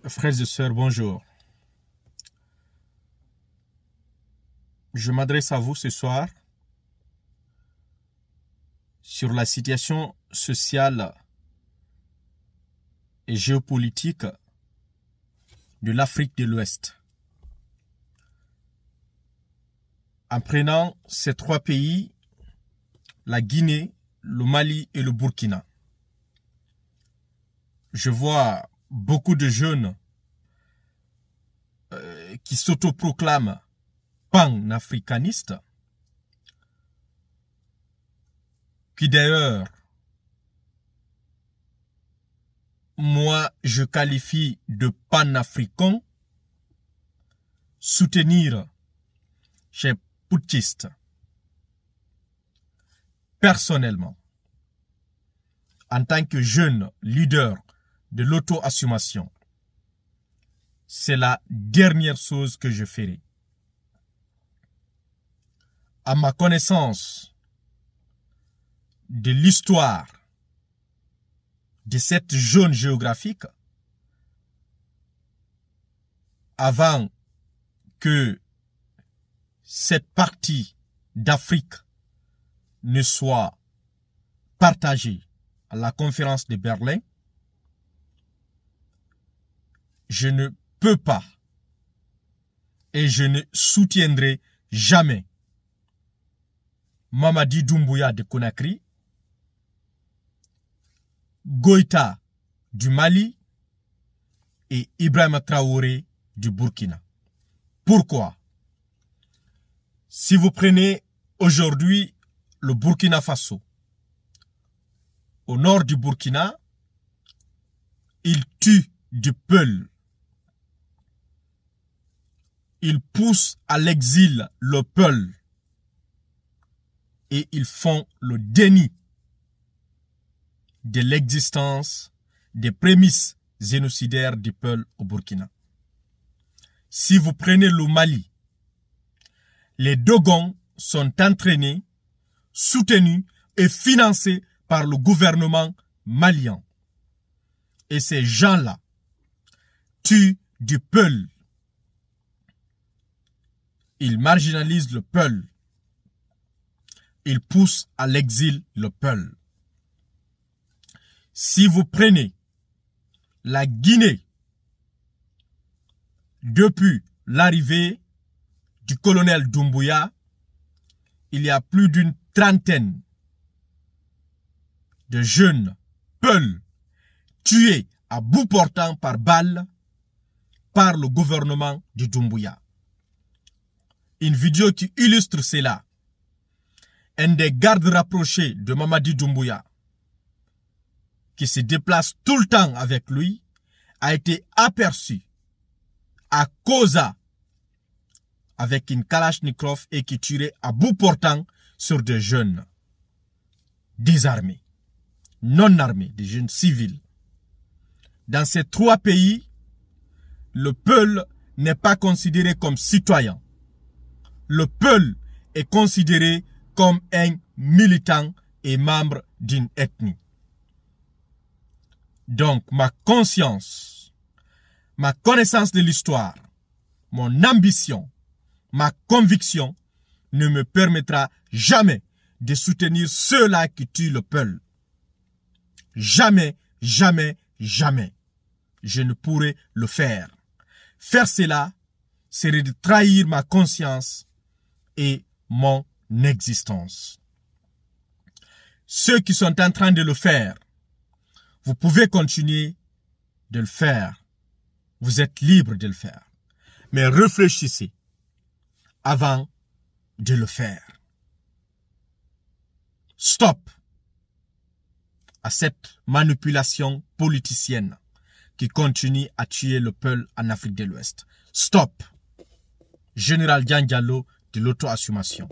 Frères et sœurs, bonjour. Je m'adresse à vous ce soir sur la situation sociale et géopolitique de l'Afrique de l'Ouest. En prenant ces trois pays, la Guinée, le Mali et le Burkina, je vois beaucoup de jeunes qui s'autoproclament panafricanistes, qui d'ailleurs, moi, je qualifie de panafricains, soutenir chez putschistes. Personnellement, en tant que jeune leader de l'auto-assumation, c'est la dernière chose que je ferai. À ma connaissance de l'histoire de cette zone géographique, avant que cette partie d'Afrique ne soit partagée à la conférence de Berlin, je ne peux pas et je ne soutiendrai jamais Mamadi Doumbouya de Conakry, Goïta du Mali et Ibrahima Traoré du Burkina. Pourquoi? Si vous prenez aujourd'hui le Burkina Faso, au nord du Burkina, ils tuent du peuple. Ils poussent à l'exil le peuple. Et ils font le déni de l'existence des prémices génocidaires du peuple au Burkina. Si vous prenez le Mali, les Dogons sont entraînés, soutenus et financés par le gouvernement malien. Et ces gens-là tuent du peuple. Ils marginalisent le peuple. Ils poussent à l'exil le peuple. Si vous prenez la Guinée, depuis l'arrivée du colonel Doumbouya, il y a plus d'une trentaine de jeunes peuls tués à bout portant par balle par le gouvernement de Doumbouya. Une vidéo qui illustre cela. Un des gardes rapprochés de Mamadi Doumbouya, qui se déplace tout le temps avec lui, a été aperçu à Koza avec une Kalachnikov et qui tirait à bout portant sur des jeunes désarmés, non armés, des jeunes civils. Dans ces trois pays, le peuple n'est pas considéré comme citoyen. Le peuple est considéré comme un militant et membre d'une ethnie. Donc, ma conscience, ma connaissance de l'histoire, mon ambition, ma conviction ne me permettra jamais de soutenir ceux-là qui tuent le peuple. Jamais, jamais, jamais. Je ne pourrai le faire. Faire cela serait de trahir ma conscience et mon existence. Ceux qui sont en train de le faire, vous pouvez continuer de le faire. Vous êtes libre de le faire. Mais réfléchissez avant de le faire. Stop à cette manipulation politicienne qui continue à tuer le peuple en Afrique de l'Ouest. Stop. Général Dian Diallo de l'auto-assumation.